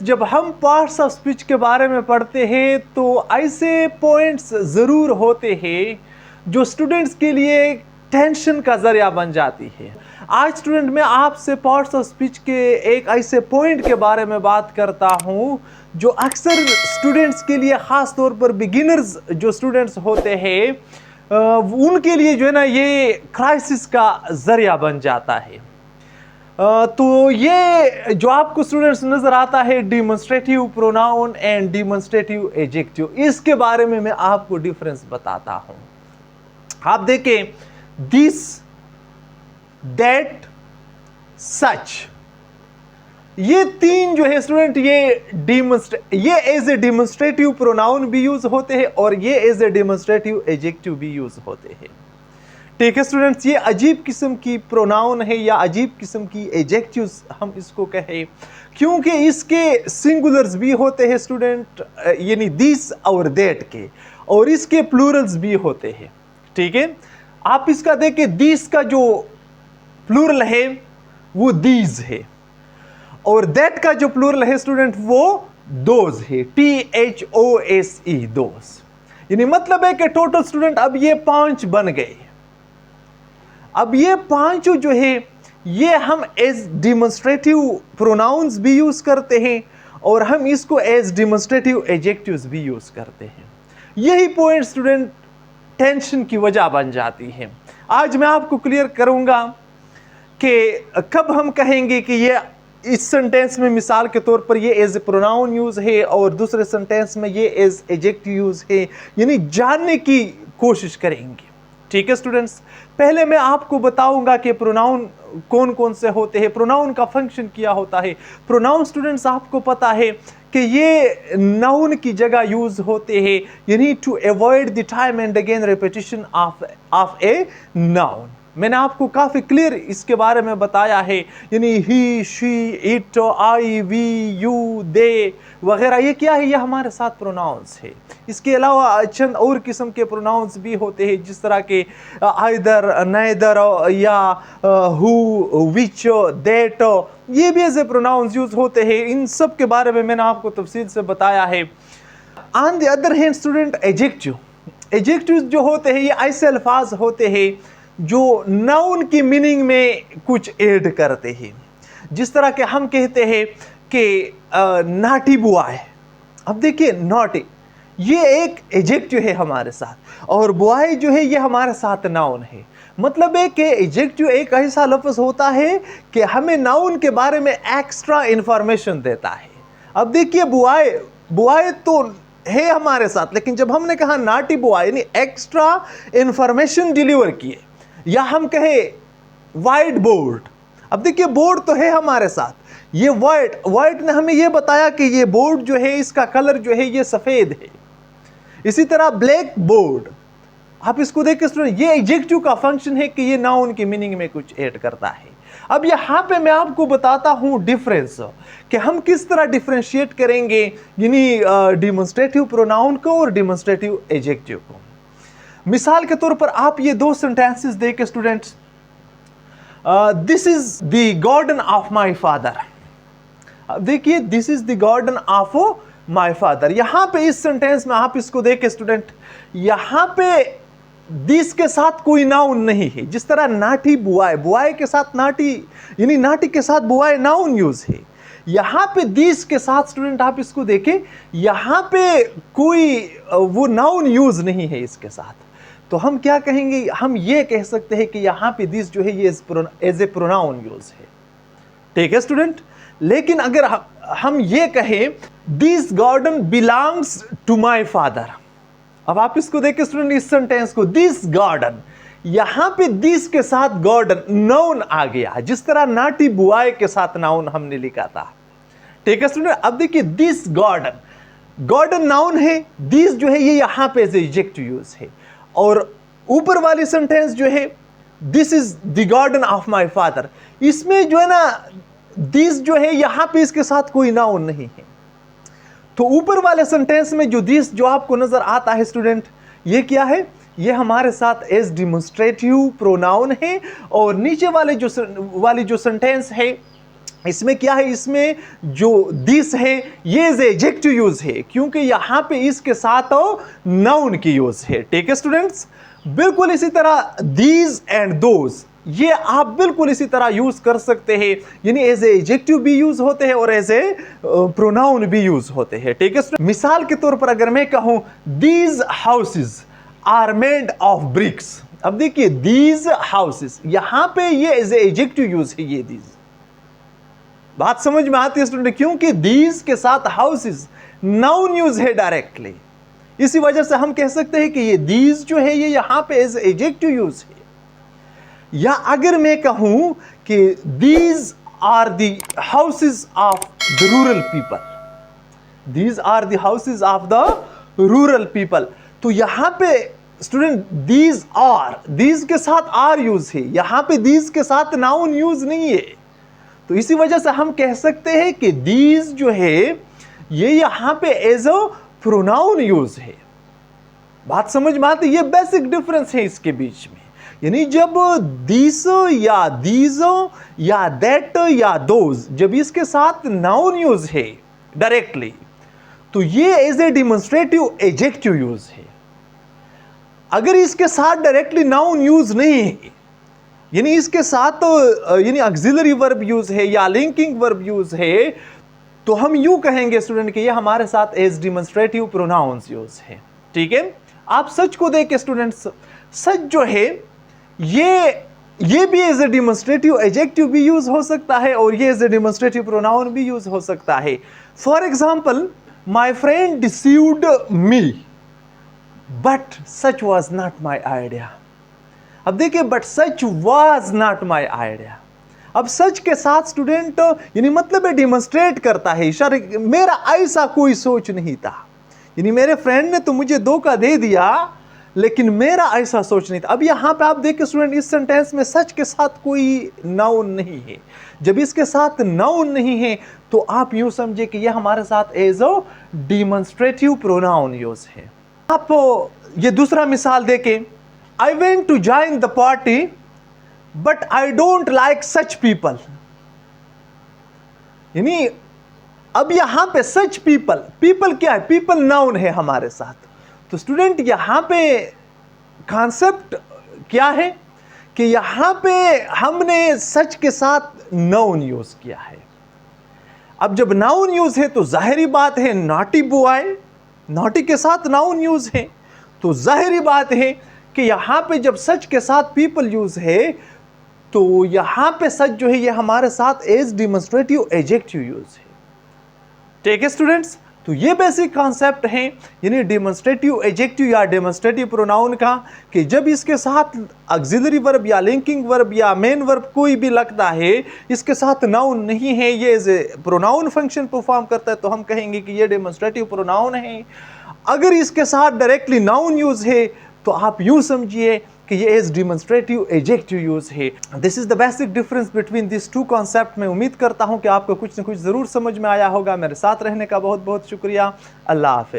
जब हम parts of speech के बारे में पढ़ते हैं तो ऐसे पॉइंट्स ज़रूर होते हैं जो स्टूडेंट्स के लिए टेंशन का ज़रिया बन जाती है। आज स्टूडेंट मैं आपसे पार्ट्स ऑफ स्पीच के एक ऐसे पॉइंट के बारे में बात करता हूं जो अक्सर स्टूडेंट्स के लिए, ख़ास तौर पर बिगिनर्स जो स्टूडेंट्स होते हैं उनके लिए जो है ना ये क्राइसिस का ज़रिया बन जाता है। तो ये जो आपको स्टूडेंट्स नजर आता है demonstrative pronoun and demonstrative adjective, इसके बारे में मैं आपको डिफरेंस बताता हूं। आप देखें, दिस, दैट, सच, ये तीन जो है स्टूडेंट ये एज ए डिमॉन्स्ट्रेटिव प्रोनाउन भी यूज होते हैं और ये एज ए डिमॉन्स्ट्रेटिव एडजेक्टिव भी यूज होते हैं। ठीक है स्टूडेंट्स, ये अजीब किस्म की प्रोनाउन है या अजीब किस्म की एडजेक्टिव्स हम इसको कहें, क्योंकि इसके सिंगुलर्स भी होते हैं स्टूडेंट, यानी दिस और दैट के, और इसके प्लूरल्स भी होते हैं। ठीक है, आप इसका देखें, दिस का जो प्लूरल है वो दीज है और दैट का जो प्लूरल है स्टूडेंट वो दोज है, THOSE, दोज। यानी मतलब है कि टोटल स्टूडेंट अब ये 5 बन गए। अब ये पांचों जो है ये हम एज डिमॉन्स्ट्रेटिव प्रोनाउंस भी यूज करते हैं और हम इसको एज डिमॉन्स्ट्रेटिव एडजेक्टिव्स भी यूज करते हैं। यही पॉइंट स्टूडेंट टेंशन की वजह बन जाती है। आज मैं आपको क्लियर करूंगा कि कब हम कहेंगे कि ये इस सेंटेंस में मिसाल के तौर पर ये एज ए प्रोनाउन यूज है और दूसरे सेंटेंस में ये एज एडजेक्टिव यूज है, यानी जानने की कोशिश करेंगे। ठीक है स्टूडेंट्स, पहले मैं आपको बताऊंगा कि प्रोनाउन कौन कौन से होते हैं, प्रोनाउन का फंक्शन क्या होता है। प्रोनाउन स्टूडेंट्स आपको पता है कि ये नाउन की जगह यूज होते हैं, you need to avoid the time and again repetition of a noun. मैंने आपको काफ़ी क्लियर इसके बारे में बताया है, यानी he, she, it, I, we, you, they वगैरह, ये क्या है, ये हमारे साथ प्रोनाउंस है। इसके अलावा चंद और किस्म के प्रोनाउंस भी होते हैं, जिस तरह के आइदर, नाइदर या हु, विच, दैट, ये भी ऐसे प्रोनाउंस यूज होते हैं। इन सब के बारे में मैंने आपको तफसील से बताया है। On the other hand student, adjective जो होते हैं ये ऐसे अल्फाज होते हैं जो नाउन की मीनिंग में कुछ ऐड करते हैं। जिस तरह के हम कहते हैं कि नाटी बॉय, अब देखिए नॉटी ये एक एडजेक्टिव है हमारे साथ, और बॉय जो है ये हमारे साथ नाउन है। मतलब है कि एडजेक्टिव एक ऐसा लफ्ज होता है कि हमें नाउन के बारे में एक्स्ट्रा इंफॉर्मेशन देता है। अब देखिए बॉय तो है हमारे साथ, लेकिन जब हमने कहा नाटी बॉय यानी एक्स्ट्रा इंफॉर्मेशन डिलीवर किए, या हम कहे वाइट बोर्ड, अब देखिए बोर्ड तो है हमारे साथ, ये वाइट ने हमें ये बताया कि ये बोर्ड जो है इसका कलर जो है ये सफेद है। इसी तरह ब्लैक बोर्ड, आप इसको देख के स्टूडेंट, ये एडजेक्टिव का फंक्शन है कि ये नाउन की मीनिंग में कुछ ऐड करता है। अब यहाँ पे मैं आपको बताता हूँ डिफरेंस कि हम किस तरह डिफरेंशिएट करेंगे यानी डिमॉन्स्ट्रेटिव प्रोनाउन को और डिमॉन्स्ट्रेटिव एडजेक्टिव को। मिसाल के तौर पर आप ये दो सेंटेंसेस देखें students, this is the garden of my father. अब देखिए, this is the garden of my father, यहां पे इस सेंटेंस में आप इसको देखें स्टूडेंट, यहां पे दिस के साथ कोई नाउन नहीं है। जिस तरह नाटी बुआई के साथ नाटी, यानी नाटी के साथ बुआई नाउन यूज है, यहां पे दिस के साथ स्टूडेंट आप इसको देखें, यहां पे कोई वो नाउन यूज नहीं है इसके साथ। तो हम क्या कहेंगे, हम ये कह सकते हैं कि यहाँ पे दिस जो है ये एज ए प्रोनाउन यूज है। ठीक है स्टूडेंट, लेकिन अगर हम ये कहें this garden belongs to my father, अब आप इसको देखें स्टूडेंट, इस सेंटेंस को, दिस गार्डन, यहाँ पे दिस के साथ गार्डन नाउन आ गया, जिस तरह नाटी बुआई के साथ नाउन हमने लिखा था। ठीक है स्टूडेंट, अब देखिए दिस गार्डन नाउन है, दिस जो है ये यहाँ पे एज एडजेक्टिव यूज है, और ऊपर वाली सेंटेंस जो है this is the garden of my father, इसमें जो है ना दिस जो है यहां पे इसके साथ कोई नाउन नहीं है। तो ऊपर वाले सेंटेंस में जो दिस जो आपको नजर आता है स्टूडेंट, ये क्या है, ये हमारे साथ एज डिमॉन्स्ट्रेटिव प्रोनाउन है, और नीचे वाली जो सेंटेंस है इसमें क्या है, इसमें जो दिस है ये इज एडजेक्टिव यूज है, क्योंकि यहां पे इसके साथ नाउन की यूज है। ठीक है स्टूडेंट्स, बिल्कुल इसी तरह दीज एंड दोज ये आप बिल्कुल इसी तरह यूज कर सकते हैं, यानी एज ए एडजेक्टिव भी यूज होते हैं और एज ए प्रोनाउन भी यूज होते हैं। ठीक है, मिसाल के तौर पर अगर मैं कहूं these houses are made of bricks, अब देखिए दीज हाउसेस यहां पे ये एज ए एडजेक्टिव यूज है, ये दीज बात समझ में आती है स्टूडेंट, क्योंकि दीज के साथ हाउसेस नाउन यूज है डायरेक्टली, इसी वजह से हम कह सकते हैं कि ये दीज जो है ये यहां पे एज एडजेक्टिव यूज है। या अगर मैं कहूं कि these are the houses of the rural people, these are the houses of the rural people, तो यहां पे स्टूडेंट दीज के साथ आर यूज है, यहां पे दीज के साथ नाउन यूज नहीं है, तो इसी वजह से हम कह सकते हैं कि दीज जो है ये यहां पे एज अ प्रोनाउन यूज है। बात समझ में आती है, ये बेसिक डिफरेंस है इसके बीच में, यानी जब दिस या दीजो या दैट या दोज जब इसके साथ नाउन यूज है डायरेक्टली, तो ये as a demonstrative adjective use है। अगर इसके साथ डायरेक्टली नाउन यूज नहीं है, यानी इसके साथ यानी ऑक्सिलरी वर्ब यूज है या लिंकिंग वर्ब यूज है, तो हम यूं कहेंगे स्टूडेंट कि ये हमारे साथ एज डिमॉन्स्ट्रेटिव प्रोनाउंस यूज है। ठीक है, आप सच को देख के स्टूडेंट्स, सच जो है ये भी एज ए डिमॉन्स्ट्रेटिव एडजेक्टिव भी यूज हो सकता है और ये एज ए डिमॉन्स्ट्रेटिव प्रोनाउन भी यूज हो सकता है। For example, my friend deceived me but such was not my idea. अब देखिए, but such was not my idea, अब सच के साथ स्टूडेंट यानी मतलब डिमॉन्स्ट्रेट करता है, इशारे मेरा ऐसा कोई सोच नहीं था, यानी मेरे फ्रेंड ने तो मुझे धोखा दे दिया लेकिन मेरा ऐसा सोच नहीं था। अब यहां पे आप देखिए स्टूडेंट, इस सेंटेंस में सच के साथ कोई नाउन नहीं है, जब इसके साथ नाउन नहीं है तो आप यूं समझे कि यह हमारे साथ as a demonstrative pronoun use है। आप ये दूसरा मिसाल देखें, I went to join the party, but I don't like such people. यानी अब यहां पे सच पीपल क्या है, पीपल नाउन है हमारे साथ, तो स्टूडेंट यहां पे कॉन्सेप्ट क्या है कि यहां पे हमने सच के साथ नाउन यूज किया है। अब जब नाउन यूज है तो जाहिरी बात है नॉटी बॉय, नॉटी के साथ नाउन यूज है, तो जाहिरी बात है कि यहां पे जब सच के साथ पीपल यूज है तो यहां पे सच जो है ये हमारे साथ एज डिमॉन्स्ट्रेटिव एडजेक्टिव यूज है। ठीक है स्टूडेंट्स, तो ये बेसिक कॉन्सेप्ट है यानी डिमॉन्स्ट्रेटिव एडजेक्टिव या डिमॉन्स्ट्रेटिव प्रोनाउन का, कि जब इसके साथ ऑक्सिलरी वर्ब या लिंकिंग वर्ब या मेन वर्ब कोई भी लगता है, इसके साथ नाउन नहीं है, ये as a pronoun function perform करता है, तो हम कहेंगे कि ये डिमॉन्स्ट्रेटिव प्रोनाउन है। अगर इसके साथ डायरेक्टली नाउन यूज है तो आप यूं समझिए कि ये एज डिमॉन्स्ट्रेटिव एडजेक्टिव यूज है। This is the basic difference between this two concept. मैं उम्मीद करता हूं कि आपको कुछ न कुछ जरूर समझ में आया होगा। मेरे साथ रहने का बहुत बहुत शुक्रिया। अल्लाह हाफ़िज़।